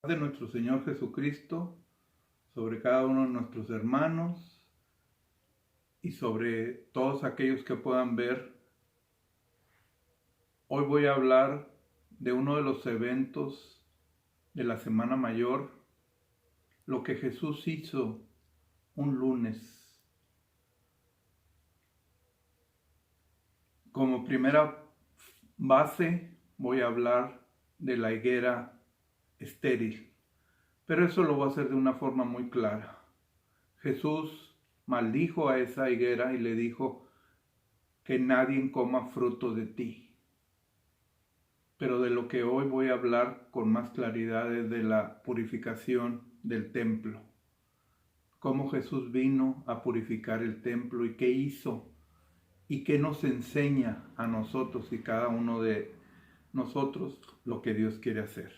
de nuestro Señor Jesucristo sobre cada uno de nuestros hermanos y sobre todos aquellos que puedan ver. Hoy voy a hablar de uno de los eventos de la Semana Mayor, lo que Jesús hizo un lunes. Como primera base voy a hablar de la higuera estéril, pero eso lo voy a hacer de una forma muy clara. Jesús maldijo a esa higuera y le dijo que nadie coma fruto de ti. Pero de lo que hoy voy a hablar con más claridad es de la purificación del templo. Cómo Jesús vino a purificar el templo y qué hizo y qué nos enseña a nosotros y cada uno de nosotros lo que Dios quiere hacer.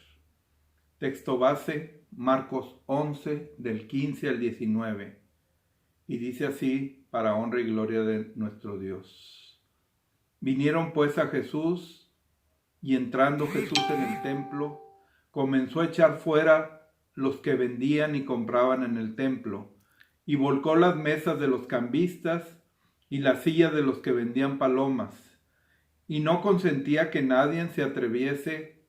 Texto base, Marcos 11, del 15 al 19. Y dice así, para honra y gloria de nuestro Dios. Vinieron pues a Jesús, y entrando Jesús en el templo, comenzó a echar fuera los que vendían y compraban en el templo, y volcó las mesas de los cambistas y las sillas de los que vendían palomas, y no consentía que nadie se atreviese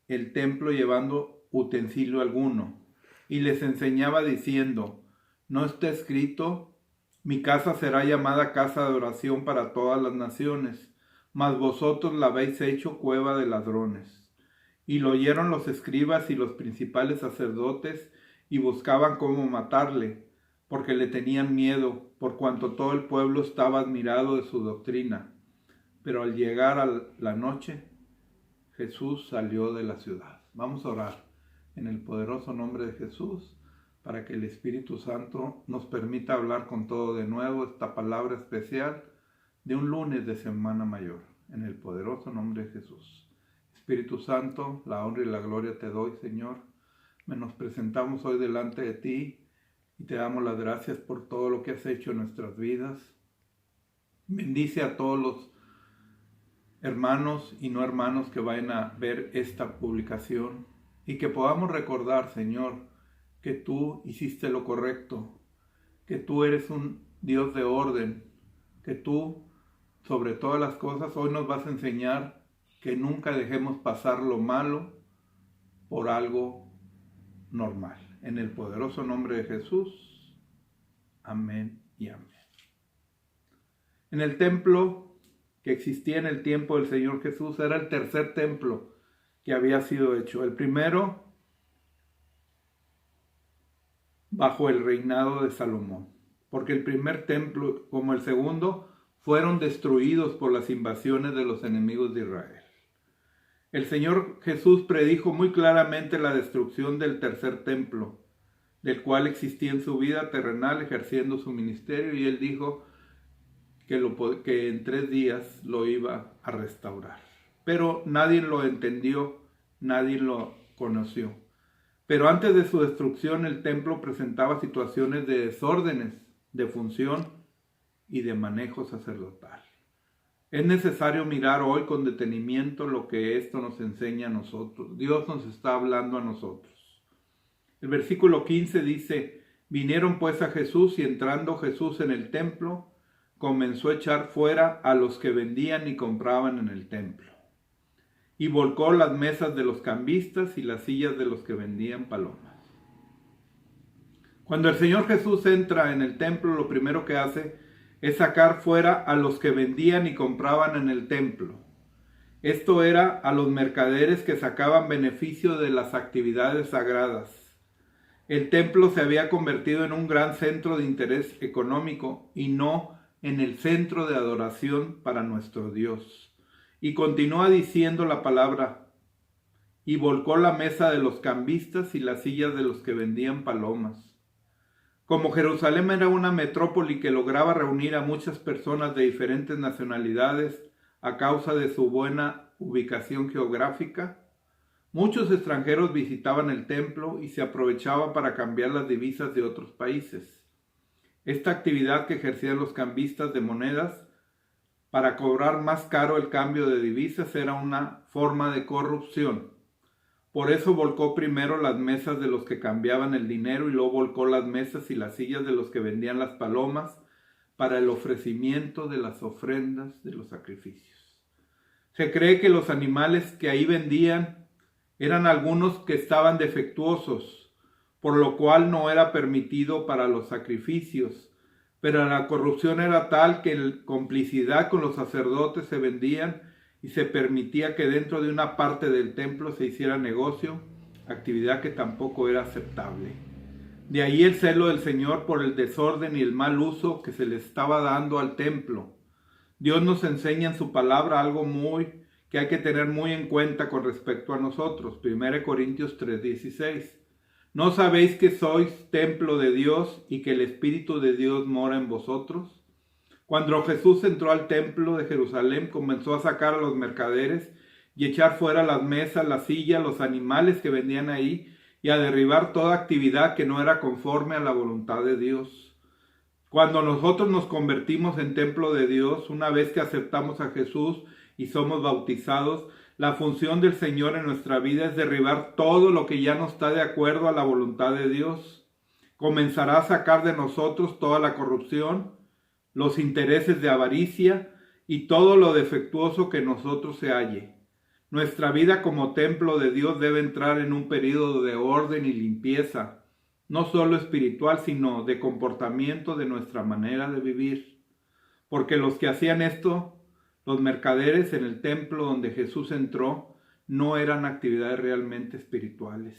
el templo llevando utensilio alguno, y les enseñaba diciendo: ¿no está escrito: mi casa será llamada casa de oración para todas las naciones? Mas vosotros la habéis hecho cueva de ladrones. Y lo oyeron los escribas y los principales sacerdotes, y buscaban cómo matarle, porque le tenían miedo, por cuanto todo el pueblo estaba admirado de su doctrina. Pero al llegar a la noche, Jesús salió de la ciudad. Vamos a orar en el poderoso nombre de Jesús, para que el Espíritu Santo nos permita hablar con todo de nuevo esta palabra especial de un lunes de Semana Mayor, en el poderoso nombre de Jesús. Espíritu Santo, la honra y la gloria te doy, Señor. Nos presentamos hoy delante de ti y te damos las gracias por todo lo que has hecho en nuestras vidas. Bendice a todos los hermanos y no hermanos que vayan a ver esta publicación y que podamos recordar, Señor, que tú hiciste lo correcto, que tú eres un Dios de orden, que tú, sobre todas las cosas, hoy nos vas a enseñar que nunca dejemos pasar lo malo por algo normal. En el poderoso nombre de Jesús, amén y amén. En el templo que existía en el tiempo del Señor Jesús era el tercer templo que había sido hecho. El primero bajo el reinado de Salomón, porque el primer templo, como el segundo, fueron destruidos por las invasiones de los enemigos de Israel. El Señor Jesús predijo muy claramente la destrucción del tercer templo, del cual existía en su vida terrenal ejerciendo su ministerio, y Él dijo que en 3 días lo iba a restaurar. Pero nadie lo entendió, nadie lo conoció. Pero antes de su destrucción, el templo presentaba situaciones de desórdenes, de función y de manejo sacerdotal. Es necesario mirar hoy con detenimiento lo que esto nos enseña a nosotros. Dios nos está hablando a nosotros. El versículo 15 dice: vinieron pues a Jesús, y entrando Jesús en el templo, comenzó a echar fuera a los que vendían y compraban en el templo, y volcó las mesas de los cambistas y las sillas de los que vendían palomas. Cuando el Señor Jesús entra en el templo, lo primero que hace es sacar fuera a los que vendían y compraban en el templo. Esto era a los mercaderes que sacaban beneficio de las actividades sagradas. El templo se había convertido en un gran centro de interés económico y no en el centro de adoración para nuestro Dios. Y continúa diciendo la palabra: y volcó la mesa de los cambistas y las sillas de los que vendían palomas. Como Jerusalén era una metrópoli que lograba reunir a muchas personas de diferentes nacionalidades a causa de su buena ubicación geográfica, muchos extranjeros visitaban el templo y se aprovechaba para cambiar las divisas de otros países. Esta actividad que ejercían los cambistas de monedas para cobrar más caro el cambio de divisas era una forma de corrupción. Por eso volcó primero las mesas de los que cambiaban el dinero y luego volcó las mesas y las sillas de los que vendían las palomas para el ofrecimiento de las ofrendas de los sacrificios. Se cree que los animales que ahí vendían eran algunos que estaban defectuosos, por lo cual no era permitido para los sacrificios, pero la corrupción era tal que en complicidad con los sacerdotes se vendían y se permitía que dentro de una parte del templo se hiciera negocio, actividad que tampoco era aceptable. De ahí el celo del Señor por el desorden y el mal uso que se le estaba dando al templo. Dios nos enseña en su palabra algo que hay que tener muy en cuenta con respecto a nosotros. 1 Corintios 3:16. ¿No sabéis que sois templo de Dios y que el Espíritu de Dios mora en vosotros? Cuando Jesús entró al templo de Jerusalén, comenzó a sacar a los mercaderes y echar fuera las mesas, las sillas, los animales que vendían ahí y a derribar toda actividad que no era conforme a la voluntad de Dios. Cuando nosotros nos convertimos en templo de Dios, una vez que aceptamos a Jesús y somos bautizados, la función del Señor en nuestra vida es derribar todo lo que ya no está de acuerdo a la voluntad de Dios. Comenzará a sacar de nosotros toda la corrupción, los intereses de avaricia y todo lo defectuoso que en nosotros se halle. Nuestra vida como templo de Dios debe entrar en un período de orden y limpieza, no solo espiritual, sino de comportamiento de nuestra manera de vivir. Porque los que hacían esto, los mercaderes en el templo donde Jesús entró, no eran actividades realmente espirituales.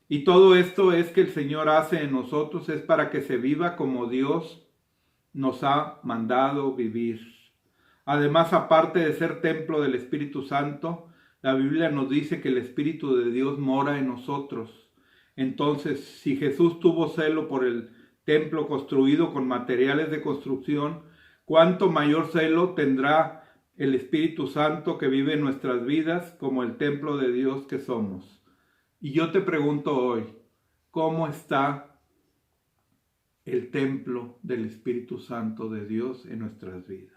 Y todo esto es que el Señor hace en nosotros es para que se viva como Dios nos ha mandado vivir. Además, aparte de ser templo del Espíritu Santo, la Biblia nos dice que el Espíritu de Dios mora en nosotros. Entonces, si Jesús tuvo celo por el templo construido con materiales de construcción, ¿cuánto mayor celo tendrá el Espíritu Santo que vive en nuestras vidas como el templo de Dios que somos? Y yo te pregunto hoy, ¿cómo está el templo del Espíritu Santo de Dios en nuestras vidas?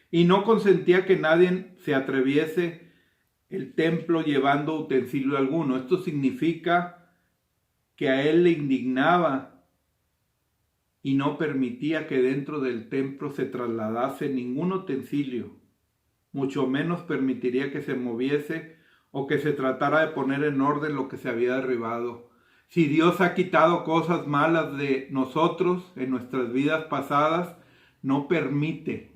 Y no consentía que nadie se atreviese el templo llevando utensilio alguno. Esto significa que a él le indignaba y no permitía que dentro del templo se trasladase ningún utensilio, mucho menos permitiría que se moviese o que se tratara de poner en orden lo que se había derribado. Si Dios ha quitado cosas malas de nosotros en nuestras vidas pasadas, no permite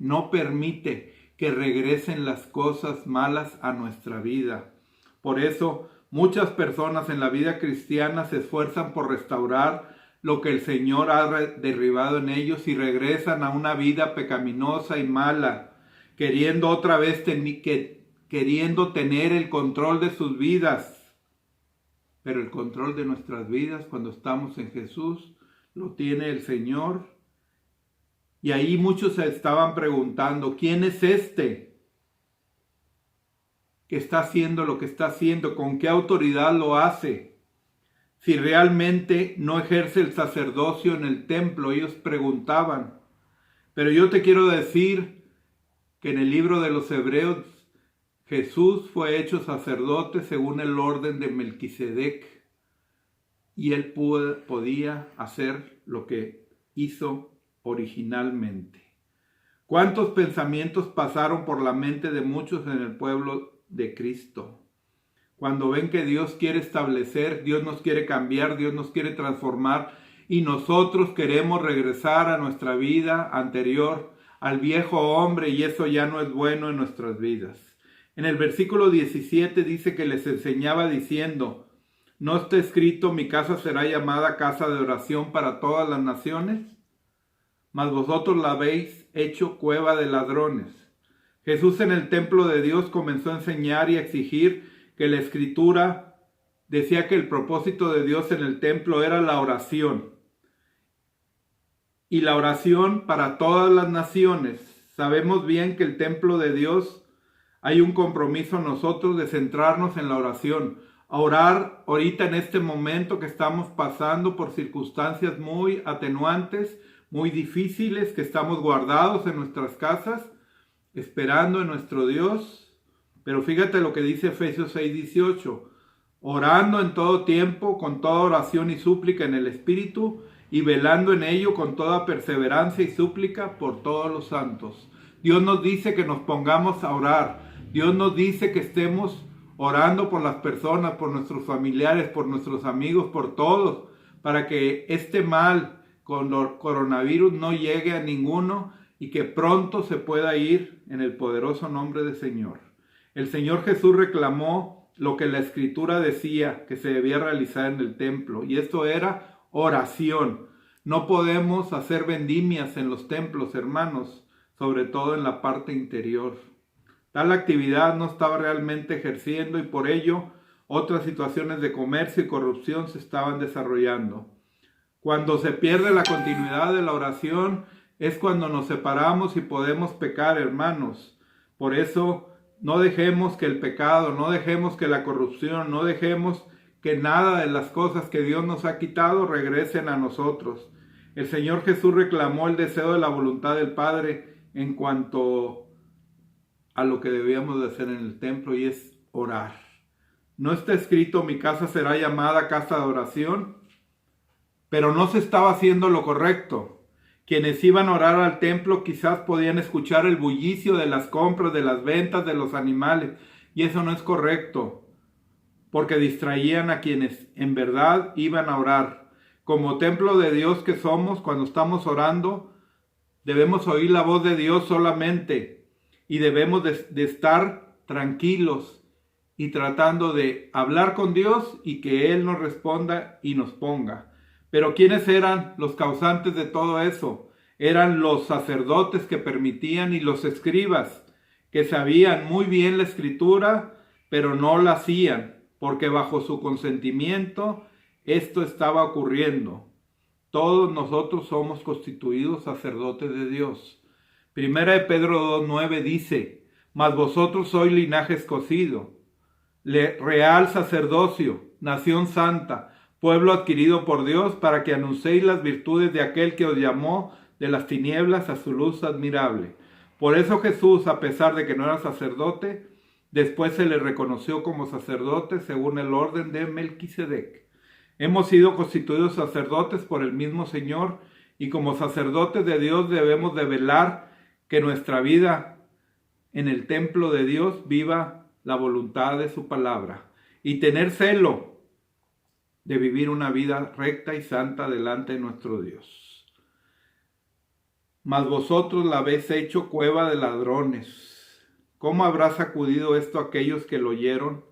que regresen las cosas malas a nuestra vida. Por eso, muchas personas en la vida cristiana se esfuerzan por restaurar lo que el Señor ha derribado en ellos y regresan a una vida pecaminosa y mala, queriendo otra vez queriendo tener el control de sus vidas. Pero el control de nuestras vidas cuando estamos en Jesús lo tiene el Señor. Y ahí muchos se estaban preguntando, ¿quién es este que está haciendo lo que está haciendo? ¿Con qué autoridad lo hace? Si realmente no ejerce el sacerdocio en el templo, ellos preguntaban. Pero yo te quiero decir que en el libro de los Hebreos, Jesús fue hecho sacerdote según el orden de Melquisedec y él podía hacer lo que hizo originalmente. ¿Cuántos pensamientos pasaron por la mente de muchos en el pueblo de Cristo? Cuando ven que Dios quiere establecer, Dios nos quiere cambiar, Dios nos quiere transformar y nosotros queremos regresar a nuestra vida anterior, al viejo hombre, y eso ya no es bueno en nuestras vidas. En el versículo 17 dice que les enseñaba diciendo, ¿no está escrito, mi casa será llamada casa de oración para todas las naciones? Mas vosotros la habéis hecho cueva de ladrones. Jesús en el templo de Dios comenzó a enseñar y a exigir que la Escritura decía que el propósito de Dios en el templo era la oración. Y la oración para todas las naciones. Sabemos bien que el templo de Dios hay un compromiso nosotros de centrarnos en la oración. A orar ahorita en este momento que estamos pasando por circunstancias muy atenuantes, muy difíciles, que estamos guardados en nuestras casas, esperando en nuestro Dios. Pero fíjate lo que dice Efesios 6:18. orando en todo tiempo, con toda oración y súplica en el Espíritu, y velando en ello con toda perseverancia y súplica por todos los santos. Dios nos dice que nos pongamos a orar. Dios nos dice que estemos orando por las personas, por nuestros familiares, por nuestros amigos, por todos, para que este mal con el coronavirus no llegue a ninguno y que pronto se pueda ir en el poderoso nombre del Señor. El Señor Jesús reclamó lo que la Escritura decía que se debía realizar en el templo, y esto era oración. No podemos hacer vendimias en los templos, hermanos, sobre todo en la parte interior. Tal actividad no estaba realmente ejerciendo y por ello otras situaciones de comercio y corrupción se estaban desarrollando. Cuando se pierde la continuidad de la oración es cuando nos separamos y podemos pecar, hermanos. Por eso no dejemos que el pecado, no dejemos que la corrupción, no dejemos que nada de las cosas que Dios nos ha quitado regresen a nosotros. El Señor Jesús reclamó el deseo de la voluntad del Padre en cuanto a lo que debíamos de hacer en el templo, y es orar. No está escrito: mi casa será llamada casa de oración, pero no se estaba haciendo lo correcto. Quienes iban a orar al templo quizás podían escuchar el bullicio de las compras, de las ventas, de los animales, y eso no es correcto, porque distraían a quienes en verdad iban a orar. Como templo de Dios que somos, cuando estamos orando, debemos oír la voz de Dios solamente, y debemos de estar tranquilos y tratando de hablar con Dios y que Él nos responda y nos ponga. Pero ¿quiénes eran los causantes de todo eso? Eran los sacerdotes que permitían y los escribas, que sabían muy bien la Escritura, pero no la hacían, porque bajo su consentimiento esto estaba ocurriendo. Todos nosotros somos constituidos sacerdotes de Dios. Primera de Pedro 2:9 dice: mas vosotros sois linaje escogido, real sacerdocio, nación santa, pueblo adquirido por Dios, para que anunciéis las virtudes de aquel que os llamó de las tinieblas a su luz admirable. Por eso Jesús, a pesar de que no era sacerdote, después se le reconoció como sacerdote según el orden de Melquisedec. Hemos sido constituidos sacerdotes por el mismo Señor, y como sacerdotes de Dios debemos de velar que nuestra vida en el templo de Dios viva la voluntad de su palabra, y tener celo de vivir una vida recta y santa delante de nuestro Dios. Mas vosotros la habéis hecho cueva de ladrones. ¿Cómo habrá sacudido esto a aquellos que lo oyeron?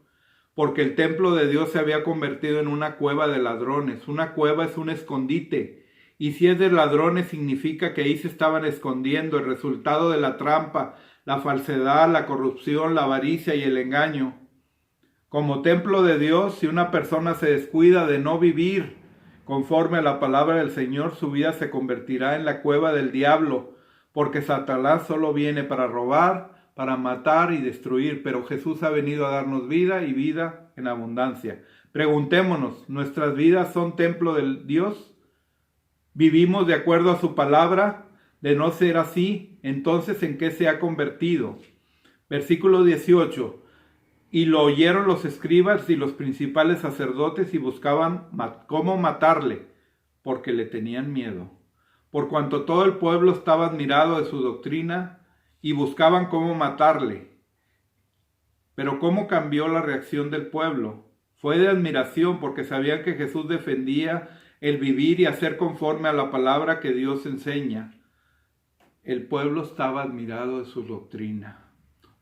Porque el templo de Dios se había convertido en una cueva de ladrones. Una cueva es un escondite, y si es de ladrones significa que ahí se estaban escondiendo el resultado de la trampa, la falsedad, la corrupción, la avaricia y el engaño. Como templo de Dios, si una persona se descuida de no vivir conforme a la palabra del Señor, su vida se convertirá en la cueva del diablo, porque Satanás solo viene para robar, para matar y destruir, pero Jesús ha venido a darnos vida y vida en abundancia. Preguntémonos, ¿nuestras vidas son templo de Dios? ¿Vivimos de acuerdo a su palabra? De no ser así, entonces ¿en qué se ha convertido? Versículo 18. Y lo oyeron los escribas y los principales sacerdotes y buscaban cómo matarle, porque le tenían miedo. Por cuanto todo el pueblo estaba admirado de su doctrina y buscaban cómo matarle. Pero ¿cómo cambió la reacción del pueblo? Fue de admiración, porque sabían que Jesús defendía el vivir y hacer conforme a la palabra que Dios enseña. El pueblo estaba admirado de su doctrina.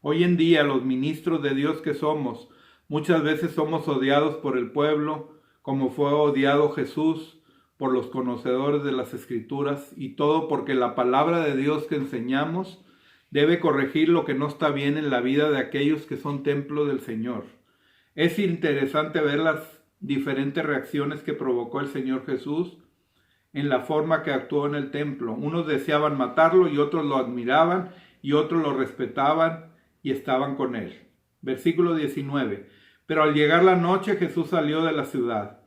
Hoy en día, los ministros de Dios que somos, muchas veces somos odiados por el pueblo, como fue odiado Jesús por los conocedores de las Escrituras, y todo porque la palabra de Dios que enseñamos debe corregir lo que no está bien en la vida de aquellos que son templo del Señor. Es interesante ver las diferentes reacciones que provocó el Señor Jesús en la forma que actuó en el templo. Unos deseaban matarlo y otros lo admiraban y otros lo respetaban y estaban con él. Versículo 19. Pero al llegar la noche Jesús salió de la ciudad.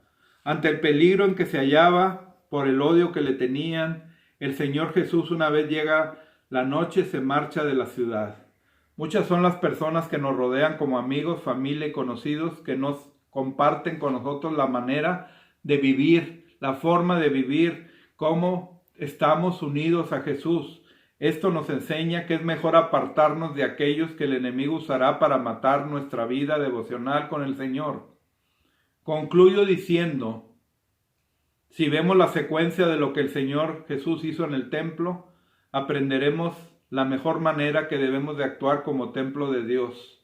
Ante el peligro en que se hallaba, por el odio que le tenían, el Señor Jesús, una vez llega la noche, se marcha de la ciudad. Muchas son las personas que nos rodean como amigos, familia y conocidos que nos comparten con nosotros la manera de vivir, la forma de vivir, cómo estamos unidos a Jesús. Esto nos enseña que es mejor apartarnos de aquellos que el enemigo usará para matar nuestra vida devocional con el Señor. Concluyo diciendo, si vemos la secuencia de lo que el Señor Jesús hizo en el templo, aprenderemos la mejor manera que debemos de actuar como templo de Dios,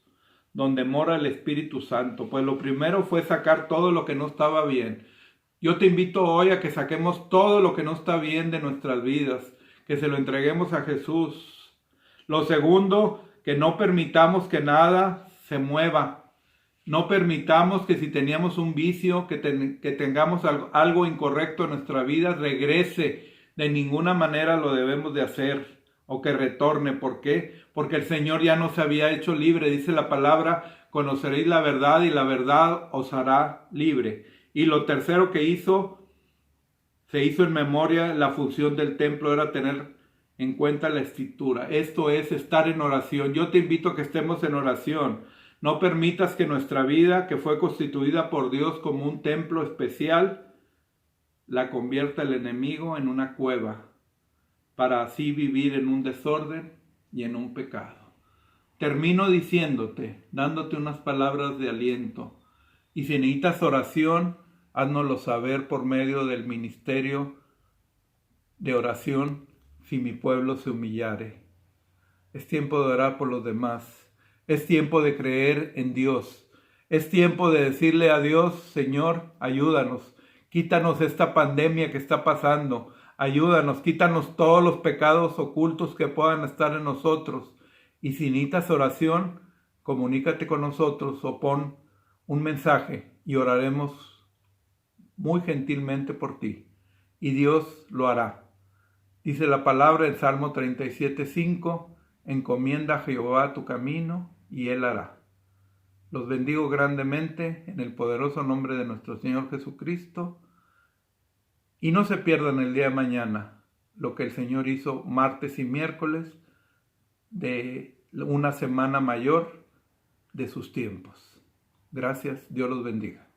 donde mora el Espíritu Santo. Pues lo primero fue sacar todo lo que no estaba bien. Yo te invito hoy a que saquemos todo lo que no está bien de nuestras vidas, que se lo entreguemos a Jesús. Lo segundo, que no permitamos que nada se mueva. No permitamos que si teníamos un vicio, que tengamos algo incorrecto en nuestra vida, regrese. De ninguna manera lo debemos de hacer o que retorne. ¿Por qué? Porque el Señor ya nos había hecho libre. Dice la palabra, conoceréis la verdad y la verdad os hará libre. Y lo tercero que se hizo en memoria, la función del templo era tener en cuenta la escritura. Esto es estar en oración. Yo te invito a que estemos en oración. No permitas que nuestra vida, que fue constituida por Dios como un templo especial, la convierta el enemigo en una cueva, para así vivir en un desorden y en un pecado. Termino diciéndote, dándote unas palabras de aliento. Y si necesitas oración, háznoslo saber por medio del ministerio de oración, si mi pueblo se humillare. Es tiempo de orar por los demás. Es tiempo de creer en Dios. Es tiempo de decirle a Dios, Señor, ayúdanos. Quítanos esta pandemia que está pasando. Ayúdanos, quítanos todos los pecados ocultos que puedan estar en nosotros. Y si necesitas oración, comunícate con nosotros o pon un mensaje y oraremos muy gentilmente por ti. Y Dios lo hará. Dice la palabra en Salmo 37:5, encomienda a Jehová tu camino y Él hará. Los bendigo grandemente en el poderoso nombre de nuestro Señor Jesucristo. Y no se pierdan el día de mañana lo que el Señor hizo martes y miércoles de una semana mayor de sus tiempos. Gracias, Dios los bendiga.